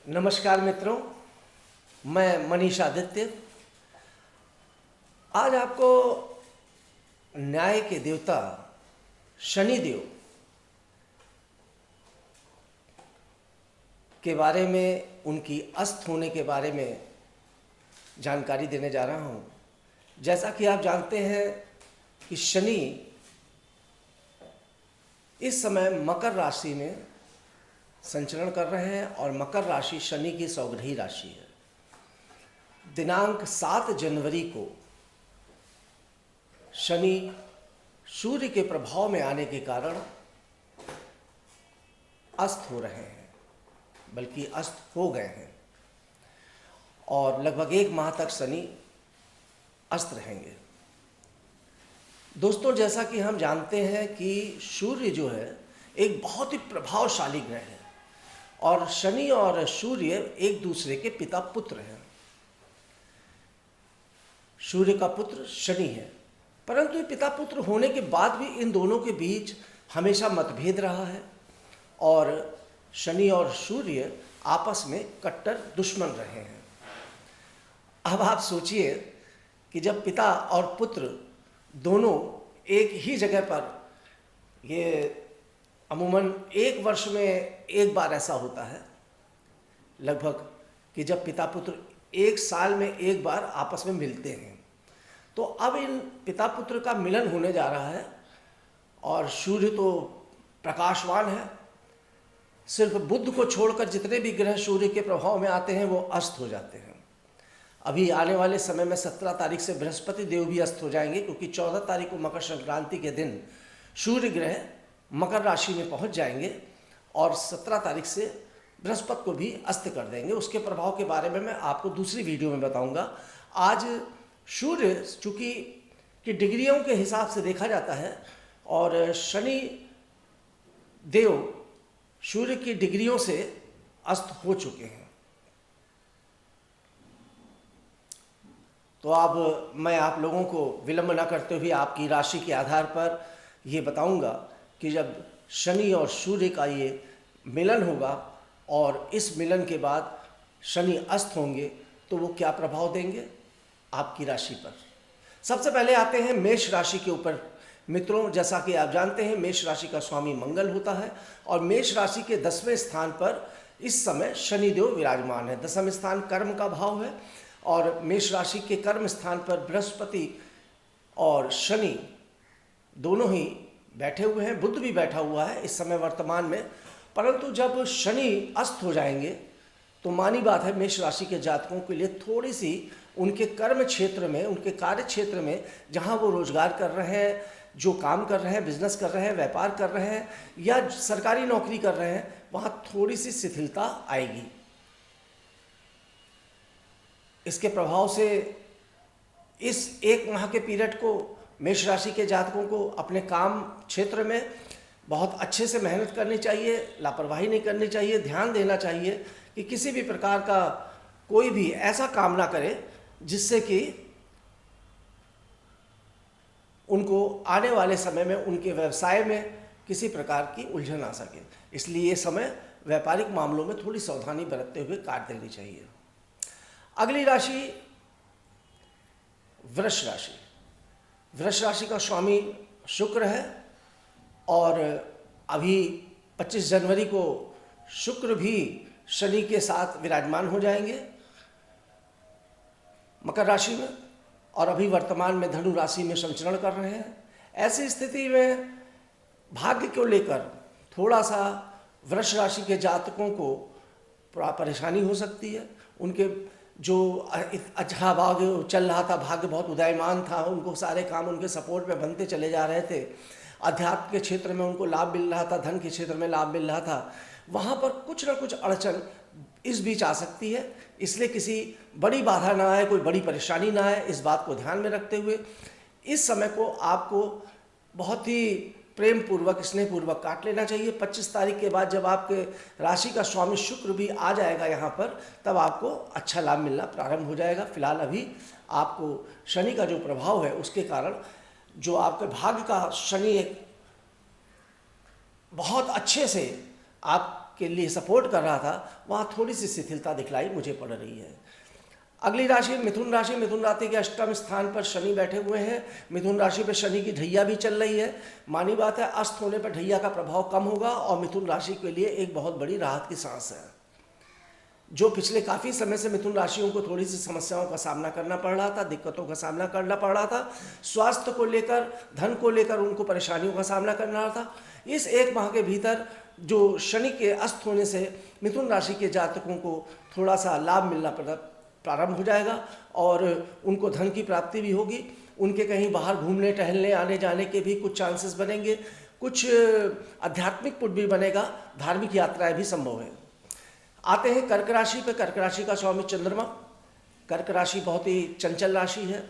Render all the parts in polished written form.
नमस्कार मित्रों, मैं मनीष आदित्य आज आपको न्याय के देवता शनिदेव के बारे में, उनकी अस्त होने के बारे में जानकारी देने जा रहा हूँ। जैसा कि आप जानते हैं कि शनि इस समय मकर राशि में संचरण कर रहे हैं और मकर राशि शनि की सौग्रही राशि है। दिनांक 7 जनवरी को शनि सूर्य के प्रभाव में आने के कारण अस्त हो रहे हैं, बल्कि अस्त हो गए हैं और लगभग 1 माह तक शनि अस्त रहेंगे। दोस्तों, जैसा कि हम जानते हैं कि सूर्य जो है एक बहुत ही प्रभावशाली ग्रह है और शनि और सूर्य एक दूसरे के पिता पुत्र हैं। सूर्य का पुत्र शनि है, परंतु पिता पुत्र होने के बाद भी इन दोनों के बीच हमेशा मतभेद रहा है और शनि और सूर्य आपस में कट्टर दुश्मन रहे हैं। अब आप सोचिए कि जब पिता और पुत्र दोनों एक ही जगह पर, ये अमूमन 1 वर्ष में एक बार ऐसा होता है लगभग, कि जब पिता पुत्र 1 साल में एक बार आपस में मिलते हैं। तो अब इन पिता पुत्र का मिलन होने जा रहा है और सूर्य तो प्रकाशवान है। सिर्फ बुध को छोड़कर जितने भी ग्रह सूर्य के प्रभाव में आते हैं वो अस्त हो जाते हैं। अभी आने वाले समय में 17 तारीख से बृहस्पति देव भी अस्त हो जाएंगे, क्योंकि 14 तारीख को मकर संक्रांति के दिन सूर्य ग्रह मकर राशि में पहुंच जाएंगे और 17 तारीख से बृहस्पति को भी अस्त कर देंगे। उसके प्रभाव के बारे में मैं आपको दूसरी वीडियो में बताऊंगा। आज सूर्य चूँकि कि डिग्रियों के हिसाब से देखा जाता है और शनि देव सूर्य की डिग्रियों से अस्त हो चुके हैं। तो अब मैं आप लोगों को विलंब न करते हुए आपकी राशि के आधार पर ये बताऊंगा कि जब शनि और सूर्य का ये मिलन होगा और इस मिलन के बाद शनि अस्त होंगे तो वो क्या प्रभाव देंगे आपकी राशि पर। सबसे पहले आते हैं मेष राशि के ऊपर। मित्रों, जैसा कि आप जानते हैं मेष राशि का स्वामी मंगल होता है और मेष राशि के 10वें स्थान पर इस समय शनिदेव विराजमान है। 10वां स्थान कर्म का भाव है और मेष राशि के कर्म स्थान पर बृहस्पति और शनि दोनों ही बैठे हुए हैं। बुध भी बैठा हुआ है इस समय वर्तमान में, परंतु जब शनि अस्त हो जाएंगे तो मानी बात है मेष राशि के जातकों के लिए थोड़ी सी उनके कर्म क्षेत्र में, उनके कार्य क्षेत्र में, जहां वो रोजगार कर रहे हैं, जो काम कर रहे हैं, बिजनेस कर रहे हैं, व्यापार कर रहे हैं या सरकारी नौकरी कर रहे हैं, वहां थोड़ी सी शिथिलता आएगी। इसके प्रभाव से इस 1 माह के पीरियड को मेष राशि के जातकों को अपने काम क्षेत्र में बहुत अच्छे से मेहनत करनी चाहिए, लापरवाही नहीं करनी चाहिए, ध्यान देना चाहिए कि किसी भी प्रकार का कोई भी ऐसा काम ना करे जिससे कि उनको आने वाले समय में उनके व्यवसाय में किसी प्रकार की उलझन आ सके। इसलिए ये समय व्यापारिक मामलों में थोड़ी सावधानी बरतते हुए काट देनी चाहिए। अगली राशि वृष राशि। वृष राशि का स्वामी शुक्र है और अभी 25 जनवरी को शुक्र भी शनि के साथ विराजमान हो जाएंगे मकर राशि में और अभी वर्तमान में धनु राशि में संचरण कर रहे हैं। ऐसी स्थिति में भाग्य को लेकर थोड़ा सा वृष राशि के जातकों को परेशानी हो सकती है। उनके जो अच्छा भाग्य चल रहा था, भाग्य बहुत उदयमान था, उनको सारे काम उनके सपोर्ट में बनते चले जा रहे थे, अध्यात्म के क्षेत्र में उनको लाभ मिल रहा था, धन के क्षेत्र में लाभ मिल रहा था, वहाँ पर कुछ ना कुछ अड़चन इस बीच आ सकती है। इसलिए किसी बड़ी बाधा ना आए, कोई बड़ी परेशानी ना आए, इस बात को ध्यान में रखते हुए इस समय को आपको बहुत ही प्रेम पूर्वक, स्नेह पूर्वक काट लेना चाहिए। 25 तारीख के बाद जब आपके राशि का स्वामी शुक्र भी आ जाएगा यहाँ पर, तब आपको अच्छा लाभ मिलना प्रारंभ हो जाएगा। फिलहाल अभी आपको शनि का जो प्रभाव है उसके कारण जो आपके भाग्य का शनि एक बहुत अच्छे से आप के लिए सपोर्ट कर रहा था, वहाँ थोड़ी सी शिथिलता दिखलाई मुझे पड़ रही है। अगली राशि मिथुन राशि। मिथुन राशि के अष्टम स्थान पर शनि बैठे हुए हैं। मिथुन राशि पर शनि की ढैया भी चल रही है। मानी बात है, अस्त होने पर ढैया का प्रभाव कम होगा और मिथुन राशि के लिए एक बहुत बड़ी राहत की सांस है। जो पिछले काफ़ी समय से मिथुन राशियों को थोड़ी सी समस्याओं का सामना करना पड़ रहा था, दिक्कतों का सामना करना पड़ रहा था, स्वास्थ्य को लेकर, धन को लेकर उनको परेशानियों का सामना करना रहा था, इस एक माह के भीतर जो शनि के अस्त होने से मिथुन राशि के जातकों को थोड़ा सा लाभ मिलना प्रारंभ हो जाएगा और उनको धन की प्राप्ति भी होगी। उनके कहीं बाहर घूमने टहलने आने जाने के भी कुछ चांसेस बनेंगे, कुछ आध्यात्मिक पुट भी बनेगा, धार्मिक यात्राएं भी संभव है। आते हैं कर्क राशि पे। कर्क राशि का स्वामी चंद्रमा। कर्क राशि बहुत ही चंचल राशि है,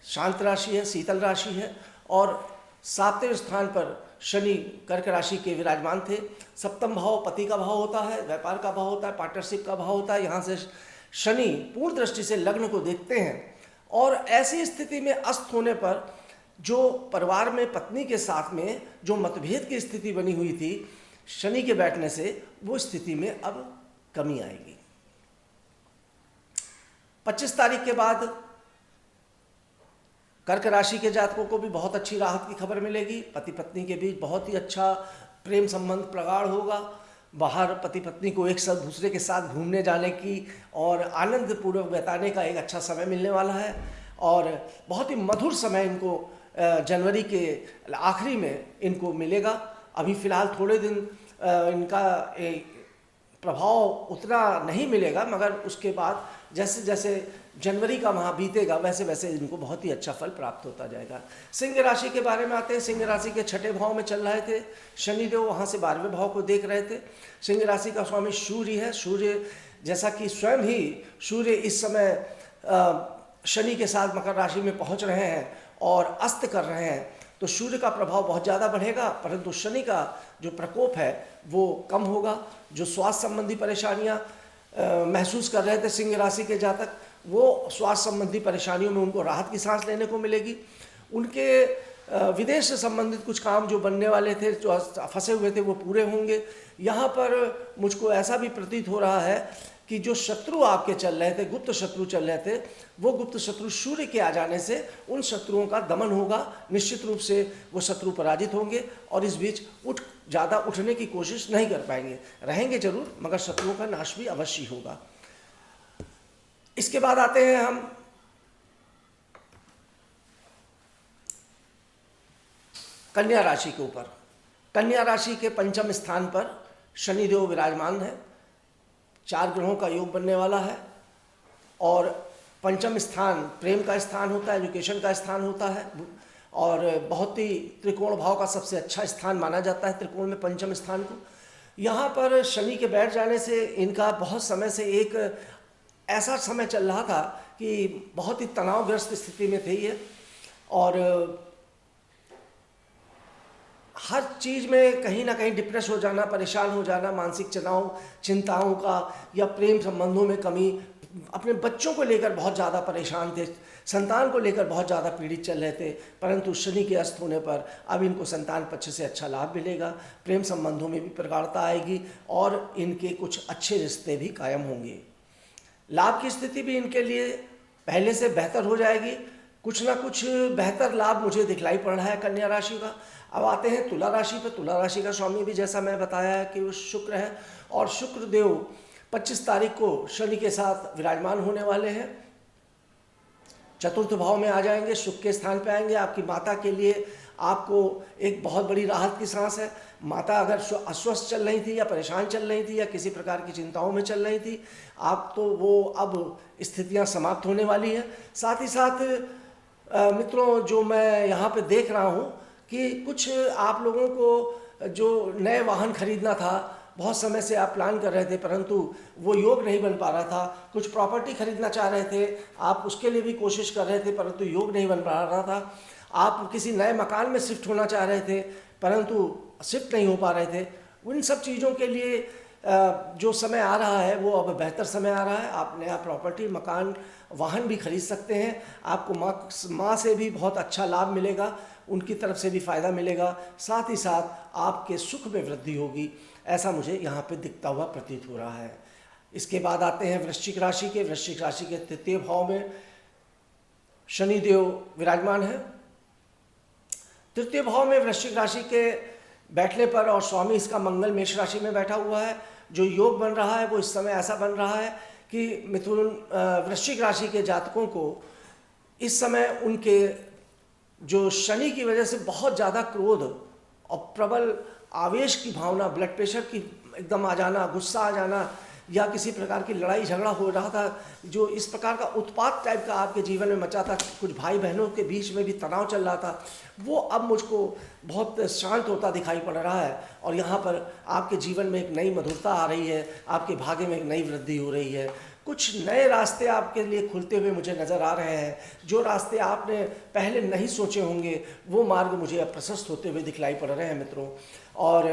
शांत राशि है, शीतल राशि है और 7वें स्थान पर शनि कर्क राशि के विराजमान थे। सप्तम भाव पति का भाव होता है, व्यापार का भाव होता है, पार्टनरशिप का भाव होता है। यहाँ से शनि पूर्ण दृष्टि से लग्न को देखते हैं और ऐसी स्थिति में अस्त होने पर जो परिवार में पत्नी के साथ में जो मतभेद की स्थिति बनी हुई थी, शनि के बैठने से वो स्थिति में अब कमी आएगी। 25 तारीख के बाद कर्क राशि के जातकों को भी बहुत अच्छी राहत की खबर मिलेगी। पति पत्नी के बीच बहुत ही अच्छा प्रेम संबंध प्रगाढ़ होगा। बाहर पति पत्नी को एक साथ दूसरे के साथ घूमने जाने की और आनंद पूर्वक बिताने का एक अच्छा समय मिलने वाला है और बहुत ही मधुर समय इनको जनवरी के आखिरी में इनको मिलेगा। अभी फ़िलहाल थोड़े दिन इनका प्रभाव उतना नहीं मिलेगा, मगर उसके बाद जैसे जैसे जनवरी का माह बीतेगा वैसे वैसे इनको बहुत ही अच्छा फल प्राप्त होता जाएगा। सिंह राशि के बारे में आते हैं। सिंह राशि के 6ठे भाव में चल रहे थे शनिदेव, वहाँ से 12वें भाव को देख रहे थे। सिंह राशि का स्वामी सूर्य है। सूर्य जैसा कि स्वयं ही सूर्य इस समय शनि के साथ मकर राशि में पहुँच रहे हैं और अस्त कर रहे हैं, तो सूर्य का प्रभाव बहुत ज़्यादा बढ़ेगा, परंतु शनि का जो प्रकोप है वो कम होगा। जो स्वास्थ्य संबंधी परेशानियां महसूस कर रहे थे सिंह राशि के जातक, वो स्वास्थ्य संबंधी परेशानियों में उनको राहत की सांस लेने को मिलेगी। उनके विदेश से संबंधित कुछ काम जो बनने वाले थे, जो फंसे हुए थे, वो पूरे होंगे। यहाँ पर मुझको ऐसा भी प्रतीत हो रहा है कि जो शत्रु आपके चल रहे थे, गुप्त शत्रु चल रहे थे, वो गुप्त शत्रु सूर्य के आ जाने से उन शत्रुओं का दमन होगा। निश्चित रूप से वो शत्रु पराजित होंगे और इस बीच ज़्यादा उठने की कोशिश नहीं कर पाएंगे। रहेंगे जरूर, मगर शत्रुओं का नाश भी अवश्य होगा। इसके बाद आते हैं हम कन्या राशि के ऊपर। कन्या राशि के 5वें स्थान पर शनिदेव विराजमान है। 4 ग्रहों का योग बनने वाला है और 5वां स्थान प्रेम का स्थान होता है, एजुकेशन का स्थान होता है और बहुत ही त्रिकोण भाव का सबसे अच्छा स्थान माना जाता है त्रिकोण में 5वें स्थान को। यहाँ पर शनि के बैठ जाने से इनका बहुत समय से एक ऐसा समय चल रहा था कि बहुत ही तनावग्रस्त स्थिति में थे ये और हर चीज़ में कहीं ना कहीं डिप्रेस हो जाना, परेशान हो जाना, मानसिक तनाव, चिंताओं का या प्रेम संबंधों में कमी, अपने बच्चों को लेकर बहुत ज़्यादा परेशान थे, संतान को लेकर बहुत ज़्यादा पीड़ित चल रहे थे। परंतु शनि के अस्त होने पर अब इनको संतान पक्ष से अच्छा लाभ मिलेगा, प्रेम संबंधों में भी प्रगाढ़ता आएगी और इनके कुछ अच्छे रिश्ते भी कायम होंगे। लाभ की स्थिति भी इनके लिए पहले से बेहतर हो जाएगी। कुछ ना कुछ बेहतर लाभ मुझे दिखलाई पड़ रहा है कन्या राशि का। अब आते हैं तुला राशि पर। तुला राशि का स्वामी भी जैसा मैं बताया है कि वो शुक्र है और शुक्र देव 25 तारीख को शनि के साथ विराजमान होने वाले हैं। 4th भाव में आ जाएंगे, सुख के स्थान पे आएंगे। आपकी माता के लिए आपको एक बहुत बड़ी राहत की सांस है। माता अगर अस्वस्थ चल रही थी या परेशान चल रही थी या किसी प्रकार की चिंताओं में चल रही थी, आप तो वो अब स्थितियां समाप्त होने वाली है। साथ ही साथ मित्रों, जो मैं यहाँ पे देख रहा हूँ कि कुछ आप लोगों को जो नए वाहन खरीदना था, बहुत समय से आप प्लान कर रहे थे परंतु वो योग नहीं बन पा रहा था। कुछ प्रॉपर्टी खरीदना चाह रहे थे, आप उसके लिए भी कोशिश कर रहे थे परंतु योग नहीं बन पा रहा था। आप किसी नए मकान में शिफ्ट होना चाह रहे थे परंतु शिफ्ट नहीं हो पा रहे थे। उन सब चीज़ों के लिए जो समय आ रहा है वो अब बेहतर समय आ रहा है। आप नया प्रॉपर्टी, मकान, वाहन भी खरीद सकते हैं। आपको माँ से भी बहुत अच्छा लाभ मिलेगा, उनकी तरफ से भी फ़ायदा मिलेगा, साथ ही साथ आपके सुख में वृद्धि होगी, ऐसा मुझे यहाँ पे दिखता हुआ प्रतीत हो रहा है। इसके बाद आते हैं वृश्चिक राशि के। वृश्चिक राशि के तृतीय भाव में शनिदेव विराजमान है। तृतीय भाव में वृश्चिक राशि के बैठने पर और स्वामी इसका मंगल मेष राशि में बैठा हुआ है, जो योग बन रहा है वो इस समय ऐसा बन रहा है कि मिथुन वृश्चिक राशि के जातकों को इस समय उनके जो शनि की वजह से बहुत ज़्यादा क्रोध और प्रबल आवेश की भावना, ब्लड प्रेशर की एकदम आ जाना, गुस्सा आ जाना, या किसी प्रकार की लड़ाई झगड़ा हो रहा था, जो इस प्रकार का उत्पात टाइप का आपके जीवन में मचा था, कुछ भाई बहनों के बीच में भी तनाव चल रहा था, वो अब मुझको बहुत शांत होता दिखाई पड़ रहा है। और यहाँ पर आपके जीवन में एक नई मधुरता आ रही है, आपके भाग्य में एक नई वृद्धि हो रही है, कुछ नए रास्ते आपके लिए खुलते हुए मुझे नज़र आ रहे हैं। जो रास्ते आपने पहले नहीं सोचे होंगे वो मार्ग मुझे अब प्रशस्त होते हुए दिखलाई पड़ रहे हैं मित्रों। और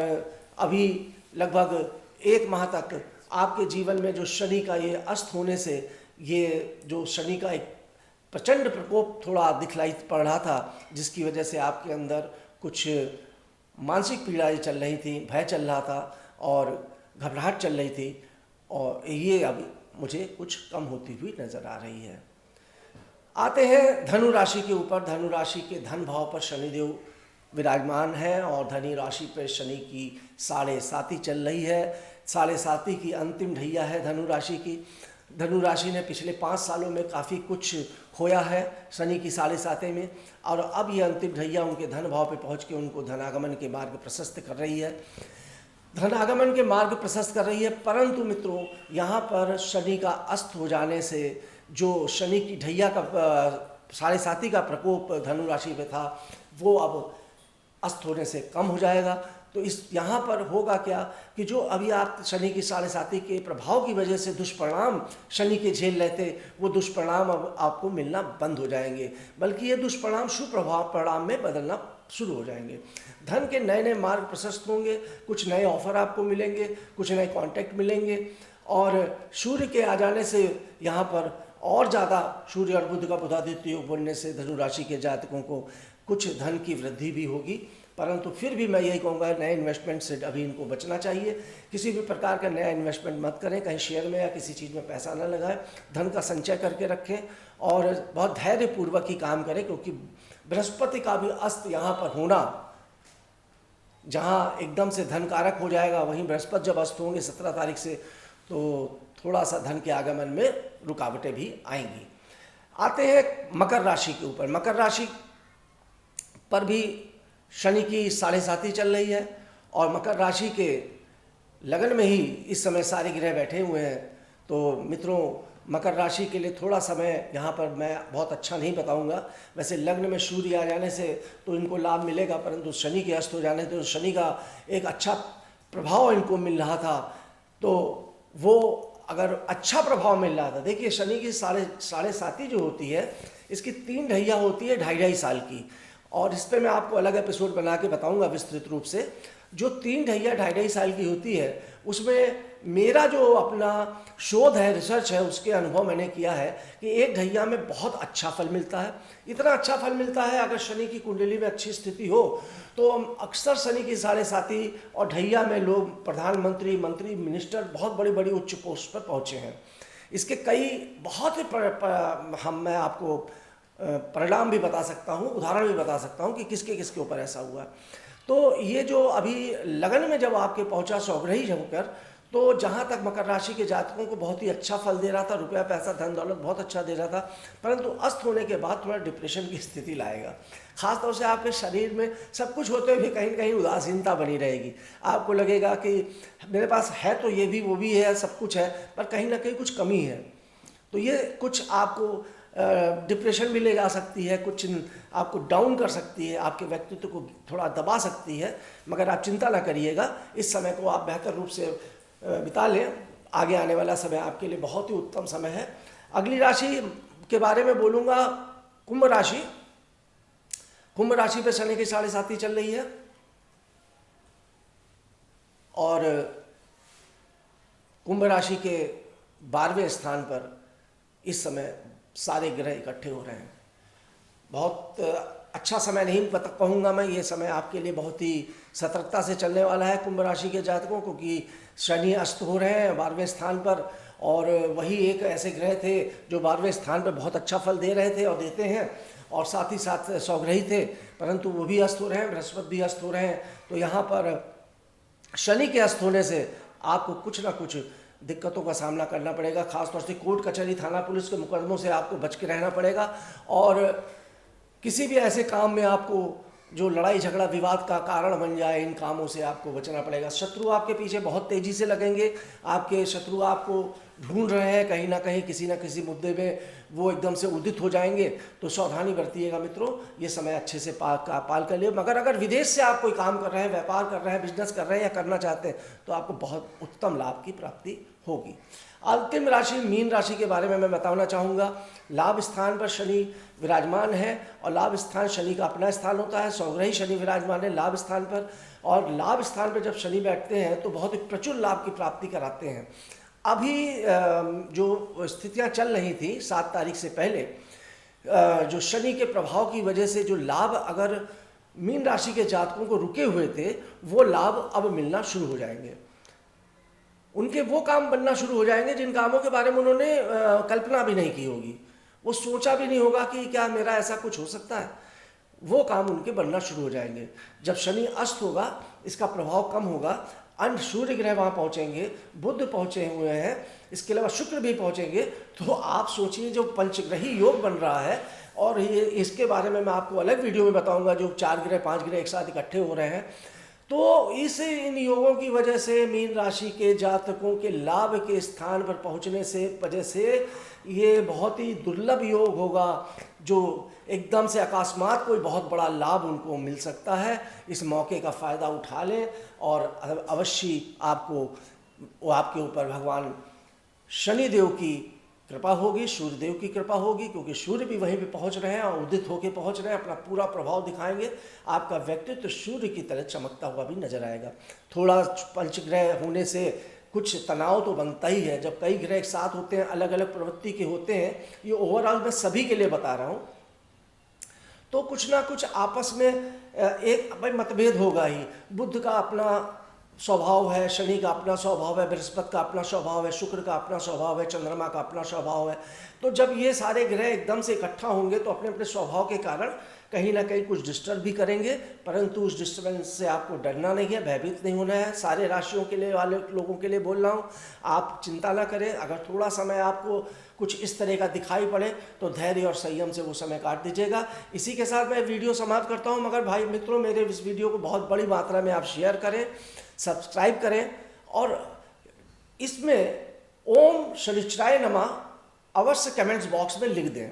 अभी लगभग 1 माह तक आपके जीवन में जो शनि का ये अस्त होने से, ये जो शनि का एक प्रचंड प्रकोप थोड़ा दिखलाई पड़ रहा था, जिसकी वजह से आपके अंदर कुछ मानसिक पीड़ाएं चल रही थी, भय चल रहा था और घबराहट चल रही थी, और ये अब मुझे कुछ कम होती हुई नज़र आ रही है। आते हैं धनु राशि के ऊपर। धनु राशि के धन भाव पर शनिदेव विराजमान है और धनु राशि पर शनि की 7.5 चल रही है। 7.5 की अंतिम ढैया है धनु राशि की। धनु राशि ने पिछले 5 सालों में काफ़ी कुछ खोया है शनि की 7.5 में, और अब ये अंतिम ढैया उनके धन भाव पे पहुंच के उनको धनागमन के मार्ग प्रशस्त कर रही है, धनागमन के मार्ग प्रशस्त कर रही है। परंतु मित्रों, यहाँ पर शनि का अस्त हो जाने से जो शनि की ढैया का 7.5 का प्रकोप धनु राशि पे था, वो अब अस्त होने से कम हो जाएगा। तो इस यहाँ पर होगा क्या कि जो अभी आप शनि की 7.5 के प्रभाव की वजह से दुष्परिणाम शनि के झेल रहे थे, वो दुष्परिणाम अब आपको मिलना बंद हो जाएंगे, बल्कि ये दुष्परिणाम सुप्रभाव परिणाम में बदलना शुरू हो जाएंगे। धन के नए नए मार्ग प्रशस्त होंगे, कुछ नए ऑफर आपको मिलेंगे, कुछ नए कॉन्टैक्ट मिलेंगे, और सूर्य के आ जाने से यहाँ पर और ज़्यादा सूर्य और बुध का बुधादित्य योग बनने से धनु राशि के जातकों को कुछ धन की वृद्धि भी होगी। परंतु फिर भी मैं यही कहूँगा, नए इन्वेस्टमेंट से अभी इनको बचना चाहिए। किसी भी प्रकार का नया इन्वेस्टमेंट मत करें, कहीं शेयर में या किसी चीज़ में पैसा न लगाएं, धन का संचय करके रखें और बहुत धैर्यपूर्वक ही काम करें, क्योंकि बृहस्पति का भी अस्त यहाँ पर होना, जहाँ एकदम से धन कारक हो जाएगा, वहीं बृहस्पति जब अस्त होंगे 17 तारीख से, तो थोड़ा सा धन के आगमन में रुकावटें भी आएंगी। आते हैं मकर राशि के ऊपर। मकर राशि पर भी शनि की 7.5 चल रही है और मकर राशि के लगन में ही इस समय सारे ग्रह बैठे हुए हैं। तो मित्रों, मकर राशि के लिए थोड़ा समय यहाँ पर मैं बहुत अच्छा नहीं बताऊँगा। वैसे लग्न में सूर्य आ जाने से तो इनको लाभ मिलेगा, परंतु शनि के अस्त हो जाने तो शनि का एक अच्छा प्रभाव इनको मिल रहा था, तो वो अगर अच्छा प्रभाव मिल रहा था, देखिए शनि की 7.5 जो होती है, इसकी 3 ढैया होती है 2.5 साल की, और इस पर मैं आपको अलग एपिसोड बना के बताऊंगा विस्तृत रूप से। जो 3 ढैया 2.5 साल की होती है, उसमें मेरा जो अपना शोध है, रिसर्च है, उसके अनुभव मैंने किया है कि 1 ढैया में बहुत अच्छा फल मिलता है। इतना अच्छा फल मिलता है, अगर शनि की कुंडली में अच्छी स्थिति हो तो अक्सर शनि की 7.5 और ढैया में लोग प्रधानमंत्री, मंत्री, मिनिस्टर, बहुत बड़ी बड़ी उच्च पोस्ट पर पहुँचे हैं। इसके कई बहुत ही मैं आपको परिणाम भी बता सकता हूँ, उदाहरण भी बता सकता हूँ कि किसके किसके ऊपर ऐसा हुआ। तो ये जो अभी लगन में जब आपके पहुँचा सौग्रही होकर, तो जहाँ तक मकर राशि के जातकों को बहुत ही अच्छा फल दे रहा था, रुपया पैसा धन दौलत बहुत अच्छा दे रहा था, परंतु अस्त होने के बाद थोड़ा डिप्रेशन की स्थिति लाएगा। खासतौर से आपके शरीर में सब कुछ होते हुए भी कहीं न कहीं उदासीनता बनी रहेगी। आपको लगेगा कि मेरे पास है तो ये भी वो भी है, सब कुछ है, पर कहीं ना कहीं कुछ कमी है। तो ये कुछ आपको डिप्रेशन भी ले जा सकती है, कुछ आपको डाउन कर सकती है, आपके व्यक्तित्व को थोड़ा दबा सकती है, मगर आप चिंता ना करिएगा, इस समय को आप बेहतर रूप से बिता लें। आगे आने वाला समय आपके लिए बहुत ही उत्तम समय है। अगली राशि के बारे में बोलूँगा, कुंभ राशि। कुंभ राशि पे शनि की 7.5 चल रही है और कुंभ राशि के 12वें स्थान पर इस समय सारे ग्रह इकट्ठे हो रहे हैं। बहुत अच्छा समय नहीं कहूँगा मैं, ये समय आपके लिए बहुत ही सतर्कता से चलने वाला है कुंभ राशि के जातकों, क्योंकि शनि अस्त हो रहे हैं 12वें स्थान पर, और वही एक ऐसे ग्रह थे जो 12वें स्थान पर बहुत अच्छा फल दे रहे थे और देते हैं, और साथ ही साथ स्वग्रही थे, परंतु वो भी अस्त हो रहे हैं, बृहस्पति भी अस्त हो रहे हैं। तो यहाँ पर शनि के अस्त होने से आपको कुछ ना कुछ दिक्कतों का सामना करना पड़ेगा। खासतौर से कोर्ट कचहरी थाना पुलिस के मुकदमों से आपको बच के रहना पड़ेगा, और किसी भी ऐसे काम में आपको जो लड़ाई झगड़ा विवाद का कारण बन जाए, इन कामों से आपको बचना पड़ेगा। शत्रु आपके पीछे बहुत तेज़ी से लगेंगे, आपके शत्रु आपको ढूंढ रहे हैं, कहीं ना कहीं किसी न किसी मुद्दे में वो एकदम से उदित हो जाएंगे। तो सावधानी बरतिएगा मित्रों, ये समय अच्छे से पाल कर लिए। मगर अगर विदेश से आप कोई काम कर रहे हैं, व्यापार कर रहे हैं, बिजनेस कर रहे हैं या करना चाहते हैं, तो आपको बहुत उत्तम लाभ की प्राप्ति होगी। अंतिम राशि मीन राशि के बारे में मैं बताना चाहूँगा। लाभ स्थान पर शनि विराजमान है, और लाभ स्थान शनि का अपना स्थान होता है। स्वग्रही शनि विराजमान है लाभ स्थान पर, और लाभ स्थान पर जब शनि बैठते हैं तो बहुत ही प्रचुर लाभ की प्राप्ति कराते हैं। अभी जो स्थितियाँ चल रही थी 7 तारीख से पहले, जो शनि के प्रभाव की वजह से जो लाभ अगर मीन राशि के जातकों को रुके हुए थे, वो लाभ अब मिलना शुरू हो जाएंगे। उनके वो काम बनना शुरू हो जाएंगे जिन कामों के बारे में उन्होंने कल्पना भी नहीं की होगी, वो सोचा भी नहीं होगा कि क्या मेरा ऐसा कुछ हो सकता है। वो काम उनके बनना शुरू हो जाएंगे। जब शनि अस्त होगा, इसका प्रभाव कम होगा, अन्य सूर्य ग्रह वहाँ पहुँचेंगे, बुध पहुँचे हुए हैं, इसके अलावा शुक्र भी पहुँचेंगे। तो आप सोचिए जो पंचग्रही योग बन रहा है, और ये इसके बारे में मैं आपको अलग वीडियो में बताऊँगा, जो 4 ग्रह 5 ग्रह एक साथ इकट्ठे हो रहे हैं। तो इन योगों की वजह से मीन राशि के जातकों के लाभ के स्थान पर पहुंचने से वजह से ये बहुत ही दुर्लभ योग होगा, जो एकदम से अकस्मात कोई बहुत बड़ा लाभ उनको मिल सकता है। इस मौके का फ़ायदा उठा लें, और अवश्य आपके ऊपर भगवान शनिदेव की कृपा होगी, सूर्यदेव की कृपा होगी, क्योंकि सूर्य भी वहीं पे पहुंच रहे हैं और उदित होकर पहुंच रहे हैं, अपना पूरा प्रभाव दिखाएंगे। आपका व्यक्तित्व सूर्य की तरह चमकता हुआ भी नजर आएगा। थोड़ा पंचग्रह होने से कुछ तनाव तो बनता ही है, जब कई ग्रह एक साथ होते हैं, अलग अलग प्रवृत्ति के होते हैं। ये ओवरऑल मैं सभी के लिए बता रहा हूँ। तो कुछ ना कुछ आपस में एक भाई मतभेद होगा ही। बुध का अपना स्वभाव है, शनि का अपना स्वभाव है, बृहस्पति का अपना स्वभाव है, शुक्र का अपना स्वभाव है, चंद्रमा का अपना स्वभाव है। तो जब ये सारे ग्रह एकदम से इकट्ठा होंगे तो अपने अपने स्वभाव के कारण कहीं ना कहीं कुछ डिस्टर्ब भी करेंगे, परंतु उस डिस्टर्बेंस से आपको डरना नहीं है, भयभीत नहीं होना है। सारे राशियों के लिए वाले लोगों के लिए बोल रहा हूँ, आप चिंता ना करें। अगर थोड़ा समय आपको कुछ इस तरह का दिखाई पड़े तो धैर्य और संयम से वो समय काट दीजिएगा। इसी के साथ मैं वीडियो समाप्त करता हूँ। मगर भाई मित्रों, मेरे इस वीडियो को बहुत बड़ी मात्रा में आप शेयर करें, सब्सक्राइब करें, और इसमें ओम शनिश्चराय नमः अवश्य कमेंट्स बॉक्स में लिख दें।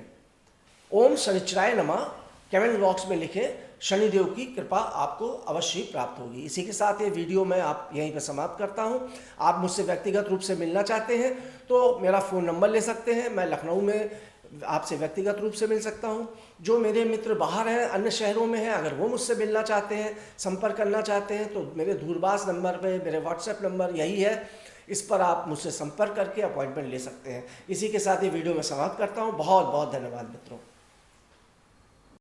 ओम शनिश्चराय नमः कमेंट बॉक्स में लिखें, शनिदेव की कृपा आपको अवश्य प्राप्त होगी। इसी के साथ ये वीडियो मैं आप यहीं पर समाप्त करता हूँ। आप मुझसे व्यक्तिगत रूप से मिलना चाहते हैं तो मेरा फ़ोन नंबर ले सकते हैं। मैं लखनऊ में आपसे व्यक्तिगत रूप से मिल सकता हूं। जो मेरे मित्र बाहर हैं, अन्य शहरों में हैं, अगर वो मुझसे मिलना चाहते हैं, संपर्क करना चाहते हैं, तो मेरे दूरभाष नंबर पे मेरे व्हाट्सएप नंबर यही है, इस पर आप मुझसे संपर्क करके अपॉइंटमेंट ले सकते हैं। इसी के साथ ये वीडियो मैं समाप्त करता हूं। बहुत बहुत धन्यवाद मित्रों।